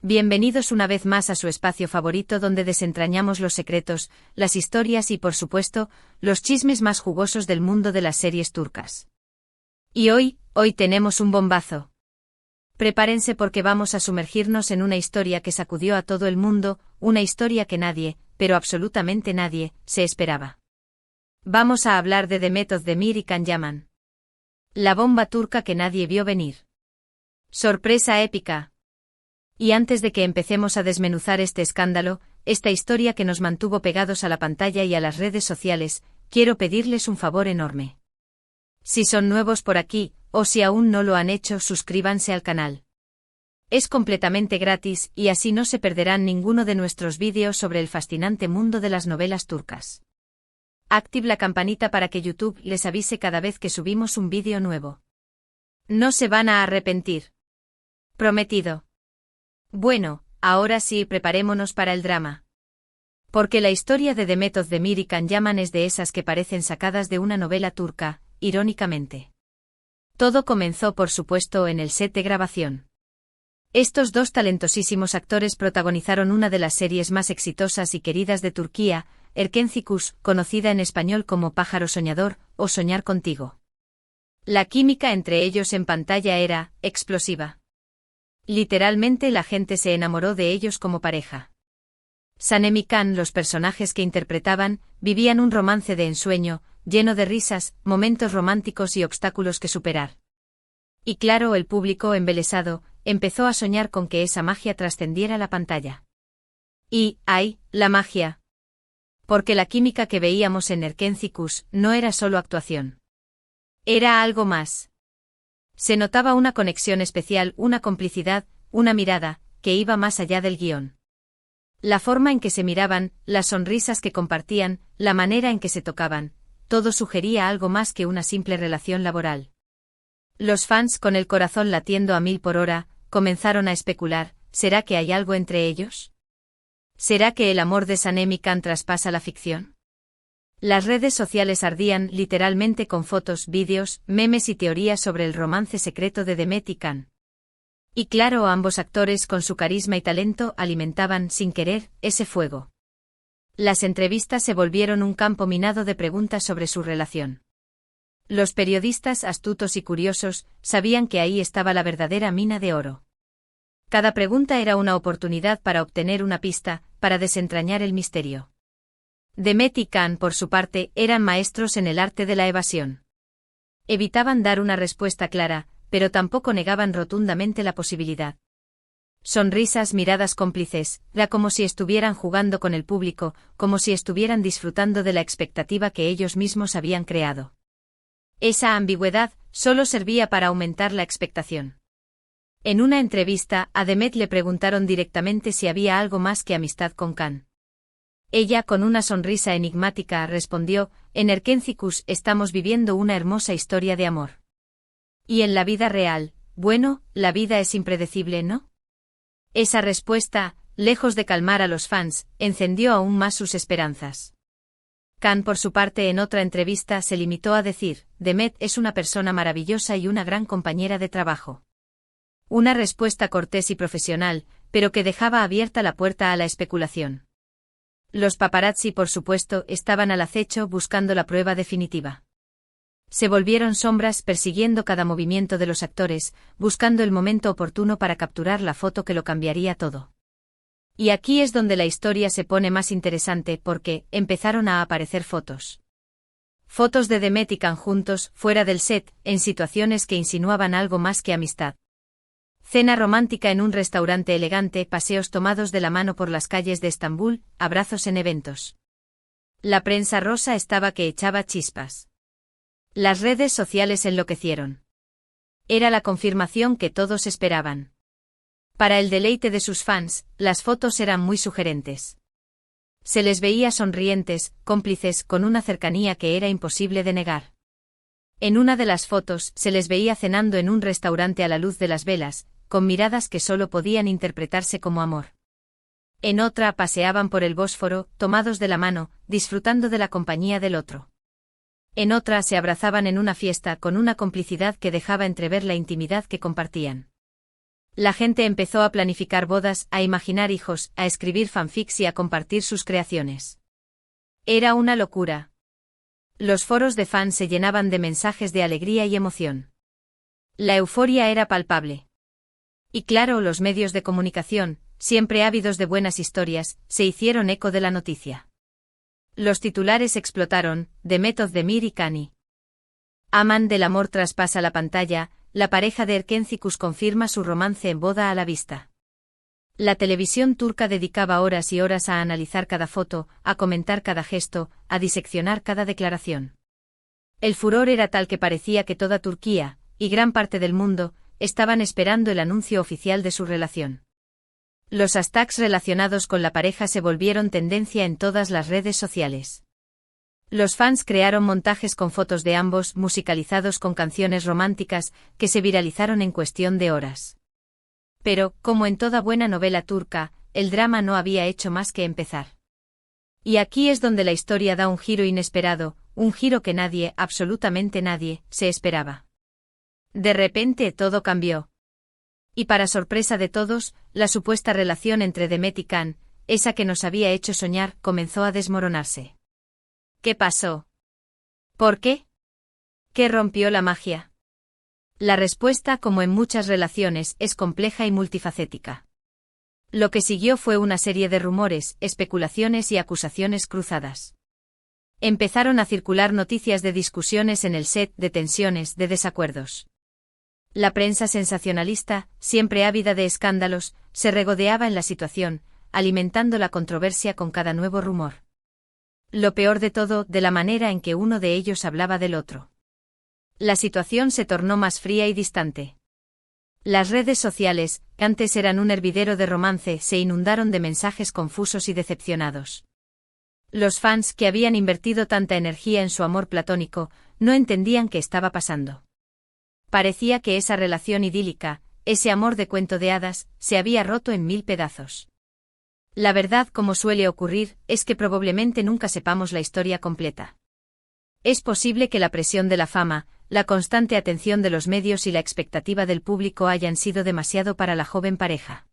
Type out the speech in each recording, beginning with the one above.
Bienvenidos una vez más a su espacio favorito donde desentrañamos los secretos, las historias y por supuesto, los chismes más jugosos del mundo de las series turcas. Y hoy tenemos un bombazo. Prepárense porque vamos a sumergirnos en una historia que sacudió a todo el mundo, una historia que nadie, pero absolutamente nadie, se esperaba. Vamos a hablar de Demet Özdemir y Can Yaman. La bomba turca que nadie vio venir. Sorpresa épica. Y antes de que empecemos a desmenuzar este escándalo, esta historia que nos mantuvo pegados a la pantalla y a las redes sociales, quiero pedirles un favor enorme. Si son nuevos por aquí, o si aún no lo han hecho, suscríbanse al canal. Es completamente gratis y así no se perderán ninguno de nuestros vídeos sobre el fascinante mundo de las novelas turcas. Active la campanita para que YouTube les avise cada vez que subimos un vídeo nuevo. No se van a arrepentir. Prometido. Bueno, ahora sí, preparémonos para el drama. Porque la historia de Demet Özdemir y Can Yaman es de esas que parecen sacadas de una novela turca, irónicamente. Todo comenzó por supuesto en el set de grabación. Estos dos talentosísimos actores protagonizaron una de las series más exitosas y queridas de Turquía, Erkenci Kuş, conocida en español como Pájaro Soñador, o Soñar Contigo. La química entre ellos en pantalla era explosiva. Literalmente la gente se enamoró de ellos como pareja. Sanem y Can, los personajes que interpretaban, vivían un romance de ensueño, lleno de risas, momentos románticos y obstáculos que superar. Y claro, el público, embelesado, empezó a soñar con que esa magia trascendiera la pantalla. Y, ¡ay!, la magia. Porque la química que veíamos en Erkenci Kuş no era solo actuación. Era algo más. Se notaba una conexión especial, una complicidad, una mirada, que iba más allá del guión. La forma en que se miraban, las sonrisas que compartían, la manera en que se tocaban, todo sugería algo más que una simple relación laboral. Los fans, con el corazón latiendo a 1000 por hora, comenzaron a especular, ¿será que hay algo entre ellos? ¿Será que el amor de Sanem y Can traspasa la ficción? Las redes sociales ardían literalmente con fotos, vídeos, memes y teorías sobre el romance secreto de Demet y Can. Y claro, ambos actores con su carisma y talento alimentaban, sin querer, ese fuego. Las entrevistas se volvieron un campo minado de preguntas sobre su relación. Los periodistas, astutos y curiosos, sabían que ahí estaba la verdadera mina de oro. Cada pregunta era una oportunidad para obtener una pista, para desentrañar el misterio. Demet y Can, por su parte, eran maestros en el arte de la evasión. Evitaban dar una respuesta clara, pero tampoco negaban rotundamente la posibilidad. Sonrisas, miradas cómplices, era como si estuvieran jugando con el público, como si estuvieran disfrutando de la expectativa que ellos mismos habían creado. Esa ambigüedad solo servía para aumentar la expectación. En una entrevista, a Demet le preguntaron directamente si había algo más que amistad con Can. Ella, con una sonrisa enigmática, respondió, en Erkenci Kuş estamos viviendo una hermosa historia de amor. Y en la vida real, bueno, la vida es impredecible, ¿no? Esa respuesta, lejos de calmar a los fans, encendió aún más sus esperanzas. Can, por su parte, en otra entrevista se limitó a decir, Demet es una persona maravillosa y una gran compañera de trabajo. Una respuesta cortés y profesional, pero que dejaba abierta la puerta a la especulación. Los paparazzi, por supuesto, estaban al acecho buscando la prueba definitiva. Se volvieron sombras persiguiendo cada movimiento de los actores, buscando el momento oportuno para capturar la foto que lo cambiaría todo. Y aquí es donde la historia se pone más interesante porque empezaron a aparecer fotos. Fotos de Demet y Can juntos, fuera del set, en situaciones que insinuaban algo más que amistad. Cena romántica en un restaurante elegante, paseos tomados de la mano por las calles de Estambul, abrazos en eventos. La prensa rosa estaba que echaba chispas. Las redes sociales enloquecieron. Era la confirmación que todos esperaban. Para el deleite de sus fans, las fotos eran muy sugerentes. Se les veía sonrientes, cómplices, con una cercanía que era imposible de negar. En una de las fotos, se les veía cenando en un restaurante a la luz de las velas, con miradas que solo podían interpretarse como amor. En otra paseaban por el Bósforo, tomados de la mano, disfrutando de la compañía del otro. En otra se abrazaban en una fiesta con una complicidad que dejaba entrever la intimidad que compartían. La gente empezó a planificar bodas, a imaginar hijos, a escribir fanfics y a compartir sus creaciones. Era una locura. Los foros de fans se llenaban de mensajes de alegría y emoción. La euforia era palpable. Y claro, los medios de comunicación, siempre ávidos de buenas historias, se hicieron eco de la noticia. Los titulares explotaron: Demet Özdemir y Kani. Aman del amor traspasa la pantalla, la pareja de Erkenci confirma su romance en boda a la vista. La televisión turca dedicaba horas y horas a analizar cada foto, a comentar cada gesto, a diseccionar cada declaración. El furor era tal que parecía que toda Turquía, y gran parte del mundo, estaban esperando el anuncio oficial de su relación. Los hashtags relacionados con la pareja se volvieron tendencia en todas las redes sociales. Los fans crearon montajes con fotos de ambos, musicalizados con canciones románticas, que se viralizaron en cuestión de horas. Pero, como en toda buena novela turca, el drama no había hecho más que empezar. Y aquí es donde la historia da un giro inesperado, un giro que nadie, absolutamente nadie, se esperaba. De repente todo cambió. Y para sorpresa de todos, la supuesta relación entre Demet y Can, esa que nos había hecho soñar, comenzó a desmoronarse. ¿Qué pasó? ¿Por qué? ¿Qué rompió la magia? La respuesta, como en muchas relaciones, es compleja y multifacética. Lo que siguió fue una serie de rumores, especulaciones y acusaciones cruzadas. Empezaron a circular noticias de discusiones en el set, de tensiones, de desacuerdos. La prensa sensacionalista, siempre ávida de escándalos, se regodeaba en la situación, alimentando la controversia con cada nuevo rumor. Lo peor de todo, de la manera en que uno de ellos hablaba del otro. La situación se tornó más fría y distante. Las redes sociales, que antes eran un hervidero de romance, se inundaron de mensajes confusos y decepcionados. Los fans, que habían invertido tanta energía en su amor platónico, no entendían qué estaba pasando. Parecía que esa relación idílica, ese amor de cuento de hadas, se había roto en 1000 pedazos. La verdad, como suele ocurrir, es que probablemente nunca sepamos la historia completa. Es posible que la presión de la fama, la constante atención de los medios y la expectativa del público hayan sido demasiado para la joven pareja.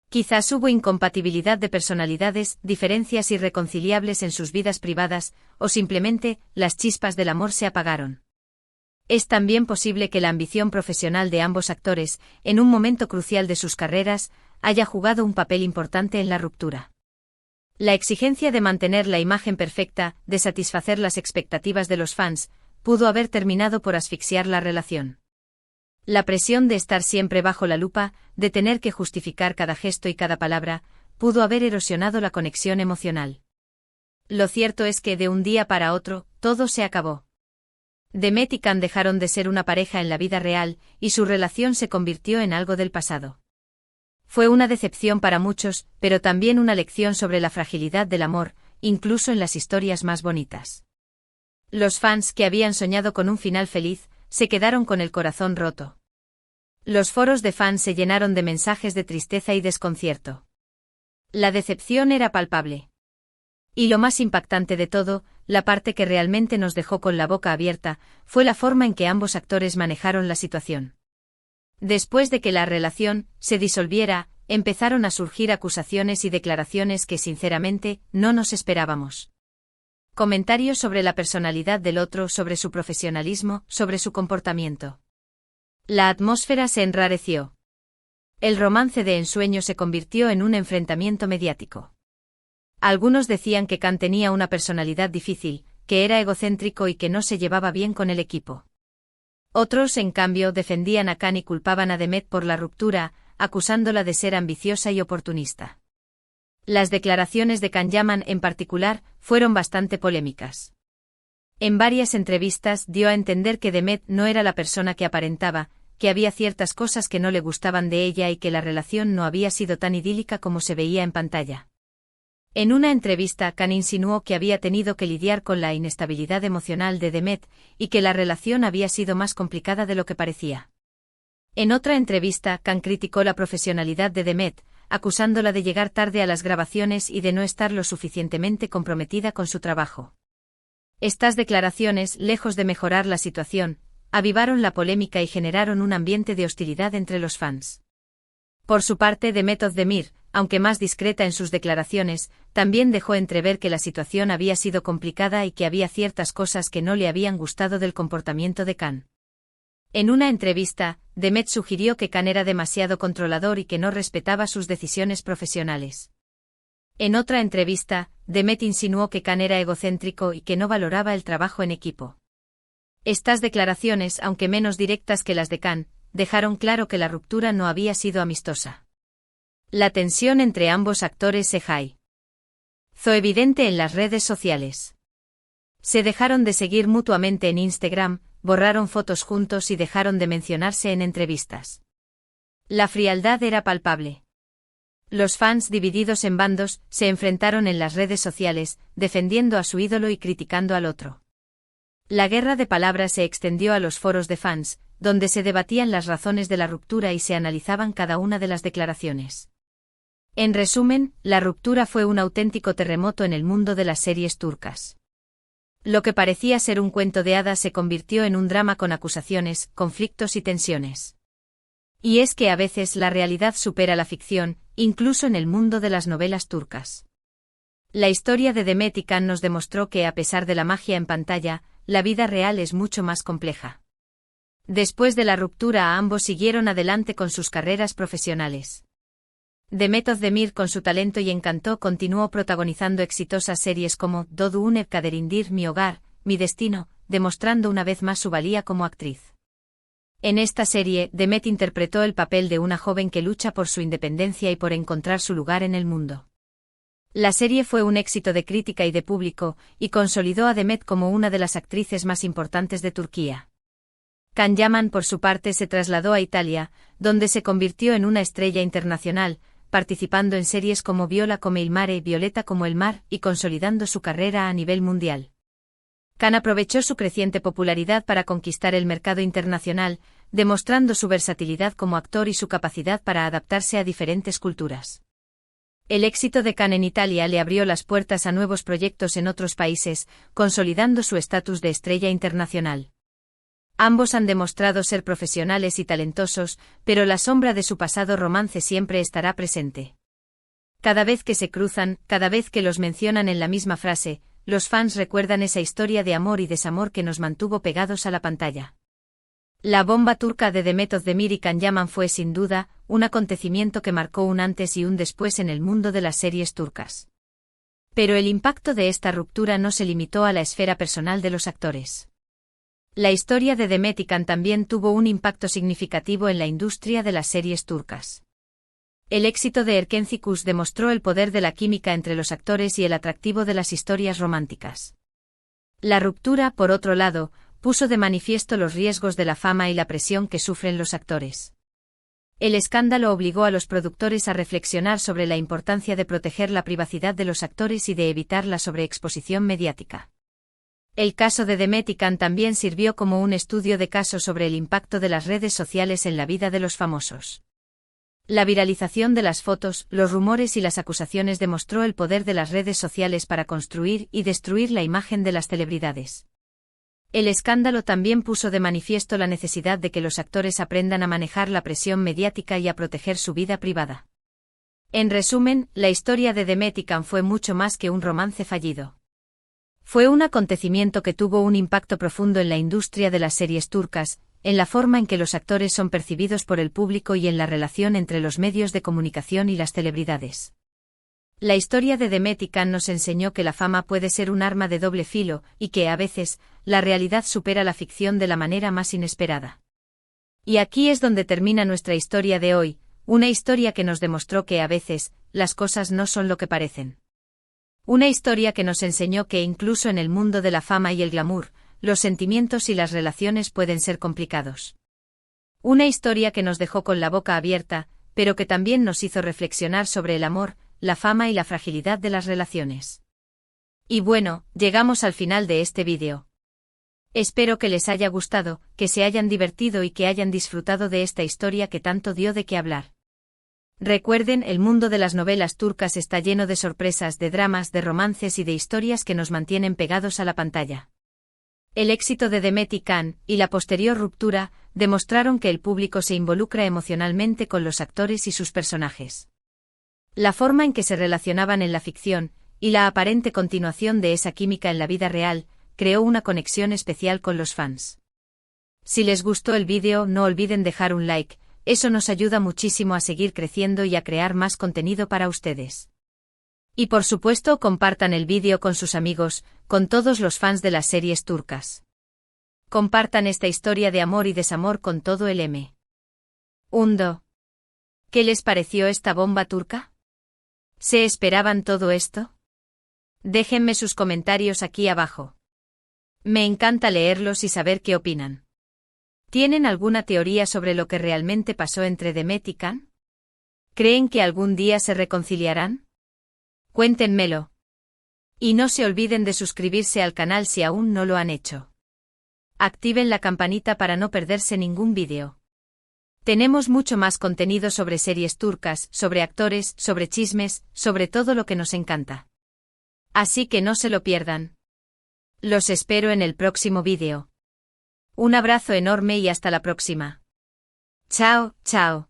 Quizás hubo incompatibilidad de personalidades, diferencias irreconciliables en sus vidas privadas, o simplemente, las chispas del amor se apagaron. Es también posible que la ambición profesional de ambos actores, en un momento crucial de sus carreras, haya jugado un papel importante en la ruptura. La exigencia de mantener la imagen perfecta, de satisfacer las expectativas de los fans, pudo haber terminado por asfixiar la relación. La presión de estar siempre bajo la lupa, de tener que justificar cada gesto y cada palabra, pudo haber erosionado la conexión emocional. Lo cierto es que de un día para otro, todo se acabó. Demet y Can dejaron de ser una pareja en la vida real, y su relación se convirtió en algo del pasado. Fue una decepción para muchos, pero también una lección sobre la fragilidad del amor, incluso en las historias más bonitas. Los fans, que habían soñado con un final feliz, se quedaron con el corazón roto. Los foros de fans se llenaron de mensajes de tristeza y desconcierto. La decepción era palpable. Y lo más impactante de todo, la parte que realmente nos dejó con la boca abierta, fue la forma en que ambos actores manejaron la situación. Después de que la relación se disolviera, empezaron a surgir acusaciones y declaraciones que sinceramente no nos esperábamos. Comentarios sobre la personalidad del otro, sobre su profesionalismo, sobre su comportamiento. La atmósfera se enrareció. El romance de ensueño se convirtió en un enfrentamiento mediático. Algunos decían que Can tenía una personalidad difícil, que era egocéntrico y que no se llevaba bien con el equipo. Otros, en cambio, defendían a Can y culpaban a Demet por la ruptura, acusándola de ser ambiciosa y oportunista. Las declaraciones de Can Yaman, en particular, fueron bastante polémicas. En varias entrevistas dio a entender que Demet no era la persona que aparentaba, que había ciertas cosas que no le gustaban de ella y que la relación no había sido tan idílica como se veía en pantalla. En una entrevista, Can insinuó que había tenido que lidiar con la inestabilidad emocional de Demet, y que la relación había sido más complicada de lo que parecía. En otra entrevista, Can criticó la profesionalidad de Demet, acusándola de llegar tarde a las grabaciones y de no estar lo suficientemente comprometida con su trabajo. Estas declaraciones, lejos de mejorar la situación, avivaron la polémica y generaron un ambiente de hostilidad entre los fans. Por su parte, Demet Özdemir, aunque más discreta en sus declaraciones, también dejó entrever que la situación había sido complicada y que había ciertas cosas que no le habían gustado del comportamiento de Can. En una entrevista, Demet sugirió que Can era demasiado controlador y que no respetaba sus decisiones profesionales. En otra entrevista, Demet insinuó que Can era egocéntrico y que no valoraba el trabajo en equipo. Estas declaraciones, aunque menos directas que las de Can, dejaron claro que la ruptura no había sido amistosa. La tensión entre ambos actores se hizo evidente en las redes sociales. Se dejaron de seguir mutuamente en Instagram, borraron fotos juntos y dejaron de mencionarse en entrevistas. La frialdad era palpable. Los fans, divididos en bandos, se enfrentaron en las redes sociales, defendiendo a su ídolo y criticando al otro. La guerra de palabras se extendió a los foros de fans, donde se debatían las razones de la ruptura y se analizaban cada una de las declaraciones. En resumen, la ruptura fue un auténtico terremoto en el mundo de las series turcas. Lo que parecía ser un cuento de hadas se convirtió en un drama con acusaciones, conflictos y tensiones. Y es que a veces la realidad supera la ficción, incluso en el mundo de las novelas turcas. La historia de Demet y Can nos demostró que a pesar de la magia en pantalla, la vida real es mucho más compleja. Después de la ruptura, ambos siguieron adelante con sus carreras profesionales. Demet Özdemir, con su talento y encanto, continuó protagonizando exitosas series como Doğduğun Ev Kaderindir, Mi Hogar, Mi Destino, demostrando una vez más su valía como actriz. En esta serie, Demet interpretó el papel de una joven que lucha por su independencia y por encontrar su lugar en el mundo. La serie fue un éxito de crítica y de público, y consolidó a Demet como una de las actrices más importantes de Turquía. Can Yaman, por su parte, se trasladó a Italia, donde se convirtió en una estrella internacional, participando en series como Viola come il mare y Violeta como el mar, y consolidando su carrera a nivel mundial. Can aprovechó su creciente popularidad para conquistar el mercado internacional, demostrando su versatilidad como actor y su capacidad para adaptarse a diferentes culturas. El éxito de Can en Italia le abrió las puertas a nuevos proyectos en otros países, consolidando su estatus de estrella internacional. Ambos han demostrado ser profesionales y talentosos, pero la sombra de su pasado romance siempre estará presente. Cada vez que se cruzan, cada vez que los mencionan en la misma frase, los fans recuerdan esa historia de amor y desamor que nos mantuvo pegados a la pantalla. La bomba turca de Demet Özdemir y Can Yaman fue sin duda un acontecimiento que marcó un antes y un después en el mundo de las series turcas. Pero el impacto de esta ruptura no se limitó a la esfera personal de los actores. La historia de Demet y Can también tuvo un impacto significativo en la industria de las series turcas. El éxito de Erkenci demostró el poder de la química entre los actores y el atractivo de las historias románticas. La ruptura, por otro lado, puso de manifiesto los riesgos de la fama y la presión que sufren los actores. El escándalo obligó a los productores a reflexionar sobre la importancia de proteger la privacidad de los actores y de evitar la sobreexposición mediática. El caso de Demet y Can también sirvió como un estudio de caso sobre el impacto de las redes sociales en la vida de los famosos. La viralización de las fotos, los rumores y las acusaciones demostró el poder de las redes sociales para construir y destruir la imagen de las celebridades. El escándalo también puso de manifiesto la necesidad de que los actores aprendan a manejar la presión mediática y a proteger su vida privada. En resumen, la historia de Demet y Can fue mucho más que un romance fallido. Fue un acontecimiento que tuvo un impacto profundo en la industria de las series turcas, en la forma en que los actores son percibidos por el público y en la relación entre los medios de comunicación y las celebridades. La historia de Demet y Can nos enseñó que la fama puede ser un arma de doble filo, y que, a veces, la realidad supera la ficción de la manera más inesperada. Y aquí es donde termina nuestra historia de hoy, una historia que nos demostró que a veces, las cosas no son lo que parecen. Una historia que nos enseñó que incluso en el mundo de la fama y el glamour, los sentimientos y las relaciones pueden ser complicados. Una historia que nos dejó con la boca abierta, pero que también nos hizo reflexionar sobre el amor, la fama y la fragilidad de las relaciones. Y bueno, llegamos al final de este vídeo. Espero que les haya gustado, que se hayan divertido y que hayan disfrutado de esta historia que tanto dio de qué hablar. Recuerden, el mundo de las novelas turcas está lleno de sorpresas, de dramas, de romances y de historias que nos mantienen pegados a la pantalla. El éxito de Demet y Can, y la posterior ruptura, demostraron que el público se involucra emocionalmente con los actores y sus personajes. La forma en que se relacionaban en la ficción, y la aparente continuación de esa química en la vida real, creó una conexión especial con los fans. Si les gustó el vídeo, no olviden dejar un like, eso nos ayuda muchísimo a seguir creciendo y a crear más contenido para ustedes. Y por supuesto compartan el vídeo con sus amigos, con todos los fans de las series turcas. Compartan esta historia de amor y desamor con todo el mundo. ¿Qué les pareció esta bomba turca? ¿Se esperaban todo esto? Déjenme sus comentarios aquí abajo. Me encanta leerlos y saber qué opinan. ¿Tienen alguna teoría sobre lo que realmente pasó entre Demet y Can? ¿Creen que algún día se reconciliarán? Cuéntenmelo. Y no se olviden de suscribirse al canal si aún no lo han hecho. Activen la campanita para no perderse ningún vídeo. Tenemos mucho más contenido sobre series turcas, sobre actores, sobre chismes, sobre todo lo que nos encanta. Así que no se lo pierdan. Los espero en el próximo vídeo. Un abrazo enorme y hasta la próxima. Chao, chao.